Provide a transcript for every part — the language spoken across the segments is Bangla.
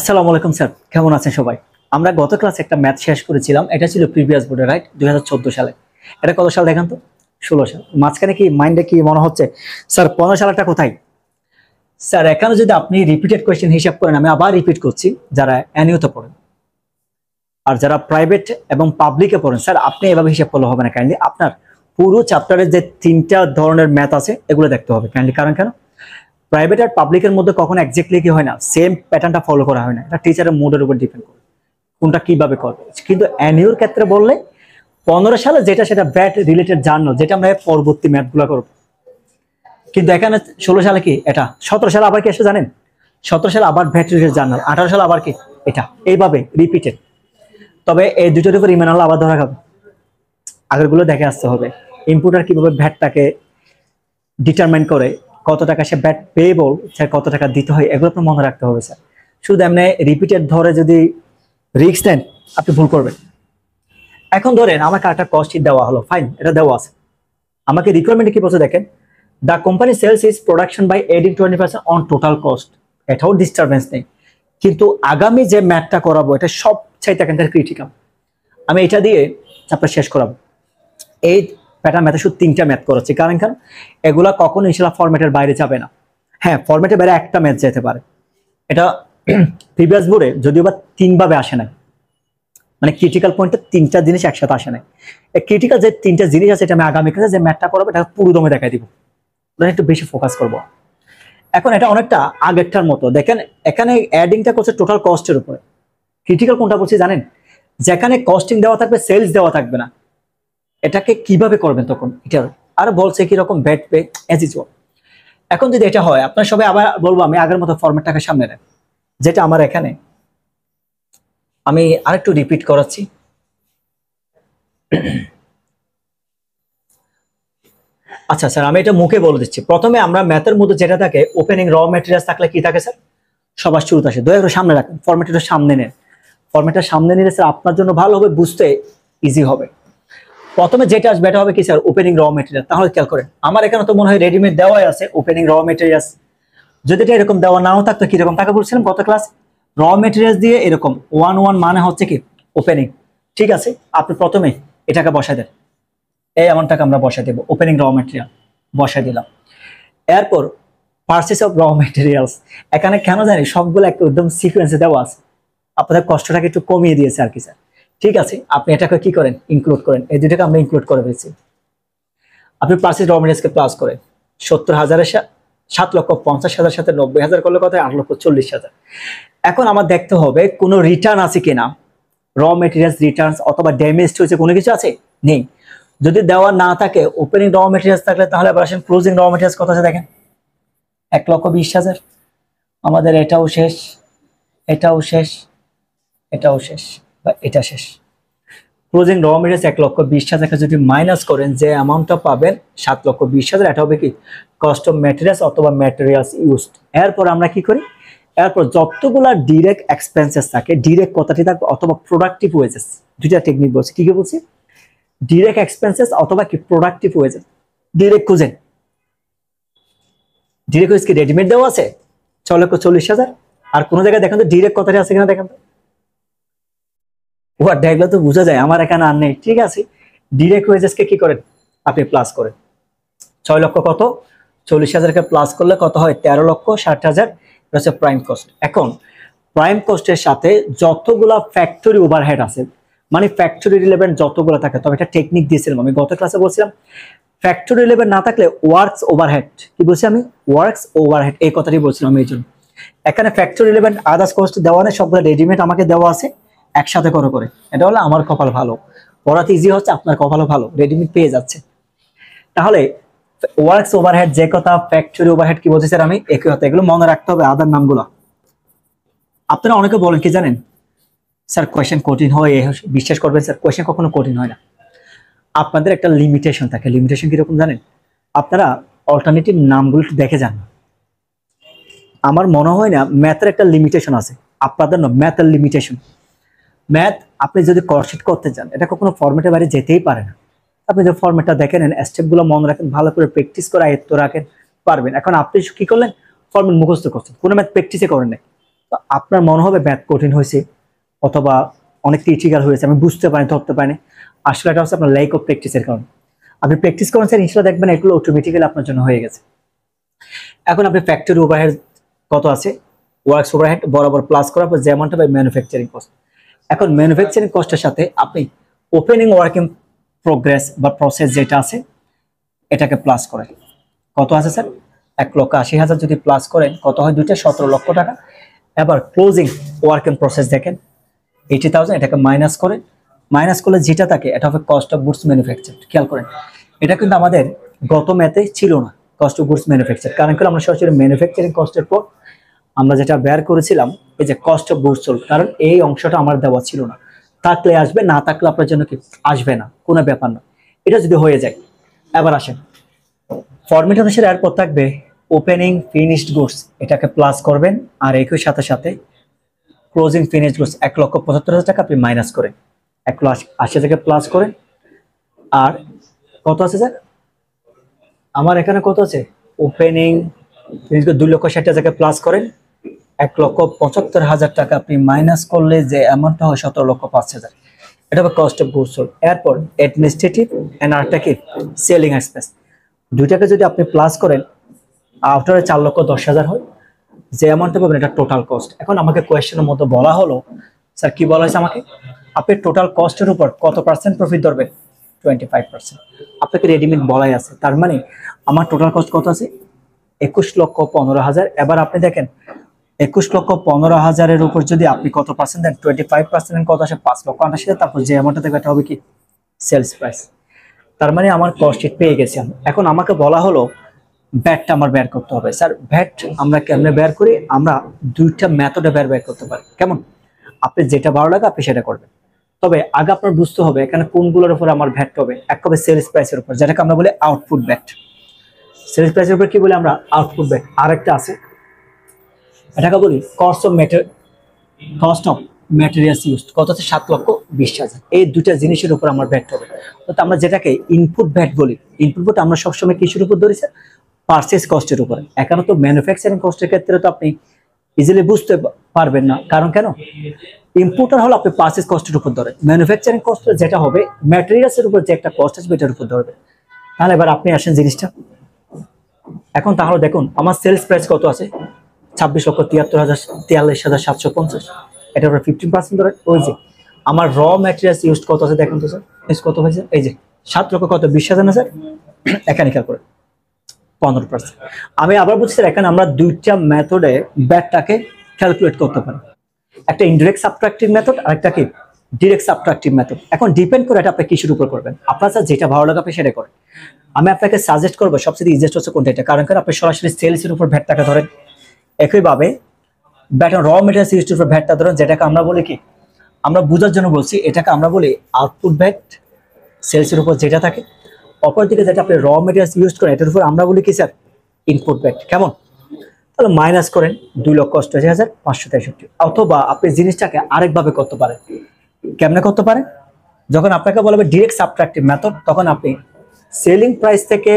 আসসালামু আলাইকুম স্যার, কেমন আছেন সবাই? আমরা গত ক্লাসে একটা ম্যাথ শেষ করেছিলাম। এটা ছিল প্রিভিয়াস বোর্ডে, রাইট? 2014 সালে। এটা কত সাল দেখান তো? 16 সাল। মাঝখানে কি মাইন্ডে কি মনে হচ্ছে স্যার 15 সালটা কোথায়? স্যার এখানে যদি আপনি রিপিটেড কোয়েশ্চেন হিসাব করেন, আমি আবার রিপিট করছি, যারা এনইউতে পড়েন আর যারা প্রাইভেট এবং পাবলিকে পড়েন, স্যার আপনি এভাবে হিসাব করলে হবে না। কাইন্ডলি আপনার পুরো চ্যাপ্টারের যে 3টা ধরনের ম্যাথ আছে এগুলো দেখতে হবে কাইন্ডলি। কারণ কেন? প্রাইভেট আর পাবলিকের মধ্যে কখনো এক্স্যাক্টলি কি হয় না, সেম প্যাটার্নটা ফলো করা হয় না। এটা টিচারের মুডের উপর ডিপেন্ড করে কোনটা কিভাবে করবে। কিন্তু এনইউর ক্ষেত্রে বললে 15 সালে যেটা সেটা ব্যাট রিলেটেড জার্নাল, যেটা আমরা পরবর্তী ম্যাথগুলো করবো। কিন্তু এখানে 16 সালে কি এটা, 17 সালে আবার কি এসে জানেন? 17 সালে আবার ব্যাট রিলেটেড জার্নাল, 18 সালে আবার কি এটা, এইভাবে রিপিটেড। তবে এই দুটোর উপর ইমান আল্লাহ আবার ধরা খাবে, আগেরগুলো দেখে আসতে হবে। ইম্পুটার কিভাবে ভ্যাটটাকে ডিটারমাইন করে, কত টাকা সে ব্যাট পেয়েবল, স্যার কত টাকা দিতে হয়, এগুলো আপনার মনে রাখতে হবে স্যার। শুধু এমনি রিপিটেড ধরে যদি রিস্ক নেন আপনি ভুল করবেন। এখন ধরেন আমাকে একটা কস্ট শীট দেওয়া হলো, ফাইন, এটা দেওয়া আছে। আমাকে রিকোয়ারমেন্টে কি বলছে দেখেন, the company sales is production by adding 20% on total cost. এটাও ডিস্টারবেন্স নেই, কিন্তু আগামী যে ম্যাথটা করাবো এটা সবচাইতে এখানকার ক্রিটিক্যাল। আমি এটা দিয়ে আপনার শেষ করাবো। এই প্যাটার্ন ম্যাথে শুধু 3টা ম্যাথ করাচ্ছি, কারণ এগুলা কখনো ইনশাল্লাহ ফরম্যাটের বাইরে যাবে না। হ্যাঁ, ফরম্যাটের বাইরে একটা ম্যাথ যেতে পারে, এটা প্রিভিয়াস বোর্ডে যদিও বা 3 ভাবে আসে না, মানে ক্রিটিক্যাল পয়েন্টে 3টা জিনিস একসাথে আসে না। এই ক্রিটিক্যাল যে 3টা জিনিস আছে এটা আমি আগামী ক্লাসে যে ম্যাথটা করাবো এটা পুরো দমে দেখাই দিব, একটু বেশি ফোকাস করব। এখন এটা অনেকটা আগেরটার মতো দেখেন, এখানে অ্যাডিংটা করছে টোটাল কস্টের উপরে। ক্রিটিক্যাল কোনটা বলছি জানেন? যেখানে কস্টিং দেওয়া থাকবে, সেলস দেওয়া থাকবে না। এটাকে কিভাবে করবেন তখন, এটা আর বলছে কিরকম ব্যাট পে এজ ইজ ওয়াল। এখন যদি এটা হয়, আপনার সবাই আবার বলবো আমি আগের মতো ফরম্যাটটাকে সামনে নেন, যেটা আমার এখানে। আমি আরেকটু রিপিট করাচ্ছি। আচ্ছা স্যার, আমি এটা মুখে বলে দিচ্ছি। প্রথমে আমরা ম্যাথের মধ্যে যেটা থাকে, ওপেনিং র ম্যাটেরিয়ালস থাকলে কি থাকে স্যার? সবার শুরুতে আসে। দয়া করে সামনে রাখেন, ফরম্যাটটা সামনে নেন। ফরম্যাটটা সামনে নিলে স্যার আপনার জন্য ভালো হবে, বুঝতে ইজি হবে। প্রথমে যেটা আসবে এটা হবে কি স্যার? ওপেনিং র মেটেরিয়াল। তাহলে খেয়াল করেন, আমার এখানে তো মনে হয় রেডিমেড দেওয়াই আছে ওপেনিং র মেটেরিয়ালস। যদি এটা এরকম দেওয়া নাও থাকতো, কিরকম টাকা বলছিলাম গত ক্লাস? র মেটেরিয়ালস দিয়ে এরকম 1 মানে হচ্ছে কি ওপেনিং। ঠিক আছে, আপনি প্রথমে এটাকে বসাই দেন, এই এমন টাকা আমরা বসাই দেবো, ওপেনিং র মেটেরিয়াল বসাই দিলাম। এরপর পারচেস অফ র মেটেরিয়ালস, এখানে কেন জানি সবগুলো একদম সিকোয়েন্সে দেওয়া আছে, আপনাদের কষ্টটাকে একটু কমিয়ে দিয়েছে আর কি স্যার। ঠিক আছে, আপনি এটাকে কি করেন, ইনক্লুড করেন। এই দুটাকে আমরা ইনক্লুড করে ফেলছি। আপনি পারচেজ র মেটেরিয়ালসকে প্লাস করেন 70,000-এর 7,50,000 সাথে 90,000 করলে কত হয়? 8,40,000। এখন আমার দেখতে হবে কোনো রিটার্ন আছে কিনা, র মেটেরিয়ালস রিটার্নস অথবা ড্যামেজ হয়েছে কোনো কিছু আছে, নেই। যদি দেওয়া না থাকে, ওপেনিং র মেটেরিয়ালস থাকলে তাহলে আবার আসেন ক্লোজিং র মেটেরিয়ালস কত আছে দেখেন, 1,20,000। আমাদের এটাও শেষ, এটাও শেষ, এটাও শেষ, বা এটা শেষ। ক্লোজিং র মেটেরিয়ালস 1,20,000 যদি মাইনাস করেন, যে অ্যামাউন্টটা পাবেন 7,20,000, এটা হবে কি কস্ট অফ ম্যাটেরিয়ালস অথবা ম্যাটেরিয়ালস ইউজড। এরপর আমরা কি করি, এরপর যতগুলা ডিরেক্ট এক্সপেন্সেস থাকে, ডিরেক্ট কথাটি থাকবে অথবা প্রোডাক্টিভ ওয়েজেস। দুইটা টেকনিক বলছি, কি কি বলছি? ডিরেক্ট এক্সপেন্সেস অথবা কি প্রোডাক্টিভ ওয়েজেস। ডিরেক্ট খুঁজেন, ডিরেক্ট ওয়েজ কি রেডিমেড দেওয়া আছে 6,40,000? আর কোন জায়গায় দেখেন তো ডিরেক্ট কথাটি আছে কিনা, দেখেন তো। ওয়ার্ড ডায়াগ্রাম তো বোঝা যায়, আমার এখানে আর নেই। ঠিক আছে, ডিরেক্ট ওয়েজেসকে কি করেন আপনি প্লাস করেন। 6 লক্ষ কত 40,000-কে প্লাস করলে কত হয়? 13,60,000 হচ্ছে প্রাইম কস্ট। এখন প্রাইম কস্টের সাথে যতগুলা ফ্যাক্টরি ওভারহেড আছে, মানে ফ্যাক্টরি রিলেভেন্ট যতগুলো থাকে, তবে এটা টেকনিক দিয়েছিলাম আমি গত ক্লাসে, বলছিলাম ফ্যাক্টরি রিলেভেন্ট না থাকলে ওয়ার্কস ওভারহেড, কি বলছি আমি? ওয়ার্কস ওভারহেড, এই কথাটি বলছিলাম এই জন্য। এখানে ফ্যাক্টরি রিলেভেন্ট আদার্স কস্ট দেওয়া নেই, সবগুলো রেডিমেড আমাকে দেওয়া আছে একসাথে করে। এটা হলো আমার কপাল ভালো, পড়াতে ইজি হচ্ছে, আপনার কপালও ভালো, রেডিমেড পেয়ে যাচ্ছে। তাহলে ওয়ার্কস ওভারহেড যে কথা, ফ্যাক্টরি ওভারহেড কি বলছি স্যার আমি, একই কথা। এগুলো মনে রাখতে হবে, আদার নামগুলো। আপনারা অনেকে বলেন কি জানেন, স্যার কোয়েশ্চেন কঠিন হয়। বিশ্বাস করবেন স্যার, কোয়েশ্চেন কখনো কঠিন হয় না। আপনাদের একটা লিমিটেশন থাকে। লিমিটেশন কিরকম জানেন? আপনারা অল্টারনেটিভ নামগুলো একটু দেখে যান। আমার মনে হয় না ম্যাথের একটা লিমিটেশন আছে, আপনাদের না ম্যাথের লিমিটেশন। ম্যাথ আপনি যদি কর্সশিট করতে চান, এটা কখনো ফরম্যাটের বাইরে যেতেই পারে না। আপনি যে ফরম্যাটটা দেখে নেন, স্টেপগুলো মনে রাখেন, ভালো করে প্র্যাকটিস করে আয়ত্ত রাখেন, পারবেন। এখন আপনি কি করলেন, ফরম্যাট মুখস্থ করছেন, কোনো ম্যাথ প্র্যাকটিসে করেন নাই, তো আপনার মনে হবে ম্যাথ কঠিন হয়েছে অথবা অনেক ক্রিটিক্যাল হয়েছে, আমি বুঝতে পারি ধরতে পারিনি। আসলে এটা হচ্ছে আপনার ল্যাক অফ প্র্যাকটিসের কারণে। আপনি প্র্যাকটিস করেন স্যার, ইনশাল্লাহ দেখবেন এগুলো অটোমেটিক্যালি আপনার জন্য হয়ে গেছে। এখন আপনি ফ্যাক্টরি ওভারহেড কত আছে, ওয়ার্কস ওভারহেড বরাবর প্লাস করার পর যে অ্যামাউন্ট হবে ম্যানুফ্যাকচারিং কস্ট। এখন ম্যানুফ্যাকচারিং কস্টের সাথে আপনি ওপেনিং ওয়ার্কিং প্রোগ্রেস বা প্রসেস যেটা আছে এটাকে প্লাস করেন। কত আছে স্যার? 1,80,000 যদি প্লাস করেন কত হয়? দুইটা 17 লক্ষ টাকা। এবার ক্লোজিং ওয়ার্কিং প্রসেস দেখেন 80,000, এটাকে মাইনাস করেন। মাইনাস করলে যেটা থাকে এটা হবে কস্ট অফ গুডস ম্যানুফ্যাকচার। খেয়াল করেন, এটা কিন্তু আমাদের গত ম্যাথে ছিল না কস্ট অফ গুডস ম্যানুফ্যাকচার, কারণ কি আমরা সরাসরি ম্যানুফ্যাকচারিং কস্টের পর আমরা যেটা বের করেছিলাম এই যে কস্ট অফ গুডস সোল্ড, কারণ এই অংশটা আমার দেওয়া ছিল না। থাকলে আসবে, না থাকলে আপনার জন্য কি আসবে না, কোনো ব্যাপার না। এটা যদি হয়ে যায়, এবার আসেন ফরম্যাট অনুসারে এরপর থাকবে ওপেনিং ফিনিশড গুডস, এটাকে প্লাস করবেন। আর একই সাথে সাথে ক্লোজিং ফিনিশড গুডস 1,75,000 টাকা আপনি মাইনাস করেন, 1,80,000 থেকে প্লাস করেন। আর কত আছে স্যার আমার এখানে? কত আছে? ওপেনিং ফিনিশড গুডস 2,60,000 টাকা প্লাস করেন, 1,75,000 টাকা আপনি মাইনাস করলে যে অ্যামাউন্টটা হয় 17,05,000, এটা হবে কস্ট অফ গুডস সোল্ড। এরপর অ্যাডমিনিস্ট্রেটিভ এন্ড আরেকটা কি সেলিং এক্সপেন্স, দুইটাকে যদি আপনি প্লাস করেন আফটারে 4,10,000 হয়, যে অ্যামাউন্টটা পাবেন এটা টোটাল কস্ট। এখন আমাকে কোয়েশ্চেনের মধ্যে বলা হলো স্যার কি বলা হয়েছে আমাকে, আপনি টোটাল কস্টের উপর কত পার্সেন্ট প্রফিট ধরবেন? 25%। আপনাকে রেডিমেড বলাই আছে, তার মানে আমার টোটাল কস্ট কত আছে? 21,15,000। এবার আপনি দেখেন 21,15,000-এর উপর যদি আপনি কত পার্সেন্ট দেন? 25% কত আসে? 5,80,000। তারপর যে অ্যামাউন্টটা দেবে এটা হবে কি সেলস প্রাইস। তার মানে আমার কস্ট শিট পেয়ে গেছি আমি। এখন আমাকে বলা হলো ভ্যাটটা আমার বের করতে হবে। স্যার ভ্যাট আমরা কেমনে বের করি? আমরা দুইটা মেথডে বের করতে পারি। কেমন? আপনি যেটা ভালো লাগে আপনি সেটা করবেন, তবে আগে আপনার বুঝতে হবে এখানে কোনগুলোর উপর আমার ভ্যাট হবে। এক হবে সেলস প্রাইসের উপর, যেটাকে আমরা বলি আউটপুট ভ্যাট। সেলস প্রাইসের উপর কি বলি আমরা? Output VAT. আরেকটা আছে এটাকে বলি কস্ট অফ ম্যাটেরিয়ালস ইউজড, কত আছে? 7,20,000। এই দুইটা জিনিসের উপর আমার ভ্যাট হবে। তো আমরা যেটাকে ইনপুট ভ্যাট বলি, ইনপুট ভ্যাট আমরা সবসময় কিসের উপর ধরি স্যার? পারচেজ কস্টের উপরে। এখানে তো ম্যানুফ্যাকচারিং কস্টের ক্ষেত্রে তো আপনি ইজিলি বুঝতে পারবেন না, কারণ কেন? ইম্পোর্টার হলো আপনি পারচেজ কস্টের উপর ধরে, ম্যানুফ্যাকচারিং কস্ট যেটা হবে ম্যাটেরিয়ালস এর উপর যে একটা কস্ট আসবে এটার উপর ধরবে। তাহলে এবার আপনি আসেন জিনিসটা এখন, তাহলে দেখুন আমার সেলস প্রাইস কত আছে? 26,73,750। এটা উপর 15% ধরে। ওই যে আমার র ম্যাটেরিয়ালস ইউজ কত আছে দেখুন তো স্যার, কত হয়েছে? এই যে 7,20,000 না স্যার? এখানে খেয়াল করে 15%। আমি আবার বলছি স্যার এখানে আমরা দুইটা মেথডে ব্যাটটাকে ক্যালকুলেট করতে পারি, একটা ইনডিরেক্ট সাবট্রাক্টিভ মেথড আর একটা কি ডিরেক্ট সাবট্রাক্টিভ মেথড। এখন ডিপেন্ড করে এটা আপনি কিসের উপর করবেন, আপনার স্যার যেটা ভালো লাগে আপনি সেটা করেন। আমি আপনাকে সাজেস্ট করবো সবচেয়ে ইজিয়েস্ট হচ্ছে কোনটা, এটা কারণ আপনি সরাসরি সেলসের উপর ভ্যাটটাকে ধরেন। একইভাবে ব্যাট র মেটেরিয়ালস ইউজড উপর ভ্যাটটা ধরেন, যেটাকে আমরা বলি কি, আমরা বোঝার জন্য বলছি, এটাকে আমরা বলি আউটপুট ভ্যাট সেলসের উপর যেটা থাকে। অপরদিকে যেটা আপনি র মেটেরিয়ালস ইউজ করেন এটার উপর আমরা বলি কি স্যার? Input VAT. কেমন? তাহলে মাইনাস করেন 2,88,563। অথবা আপনি জিনিসটাকে আরেকভাবে করতে পারেন। কেমনে করতে পারেন? যখন আপনাকে বলবে ডিরেক্ট সাবট্রাক্টিভ মেথড, তখন আপনি সেলিং প্রাইস থেকে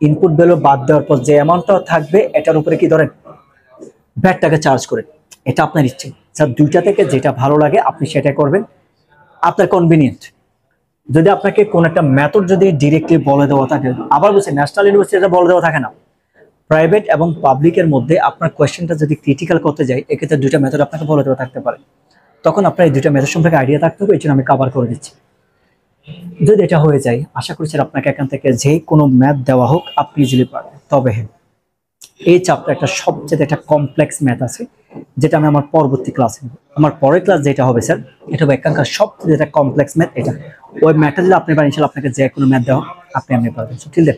ইনপুট ভ্যালু বাদ দেওয়ার পর যে অ্যামাউন্টটা থাকবে এটার উপরে কি ধরেন ভ্যাটটাকে চার্জ করেন। এটা আপনার ইচ্ছে স্যার, দুইটা থেকে যেটা ভালো লাগে আপনি সেটা করবেন, আপনার কনভিনিয়েন্ট। যদি আপনাকে কোন একটা মেথড যদি ডিরেক্টলি বলে দেওয়া থাকে, আবার বলছি ন্যাশনাল ইউনিভার্সিটিতে বলে দেওয়া থাকে না, প্রাইভেট এবং পাবলিকের মধ্যে আপনার কোয়েশ্চেনটা যদি ক্রিটিক্যাল করতে যাই এক্ষেত্রে দুইটা মেথড আপনাকে বলে দেওয়া থাকতে পারে, তখন আপনার এই দুইটা মেথড সম্পর্কে আইডিয়া থাকতে হবে। এই জন্য আমি কভার করে দিচ্ছি। যদি এটা হয়ে যায় আশা করছি আপনাকে এখান থেকে যে কোনো ম্যাথ দেওয়া হোক আপনি ইজিলি পারবেন। তবে হ্যাঁ, এই চ্যাপ্টার একটা সবচেয়ে একটা কমপ্লেক্স ম্যাথ আছে, যেটা আমি আমার পরবর্তী ক্লাসে নেব। আমার পরের ক্লাস যেটা হবে স্যার, এটা হবে এখানকার সবচেয়ে একটা কমপ্লেক্স ম্যাথ। এটা ওই ম্যাথটা যদি আপনি পারেন ইনশাআল্লাহ আপনাকে যে কোনো ম্যাথ দেওয়া আপনি পারবেন। ঠিক আছে,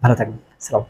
ভালো থাকবেন। আসসালাম।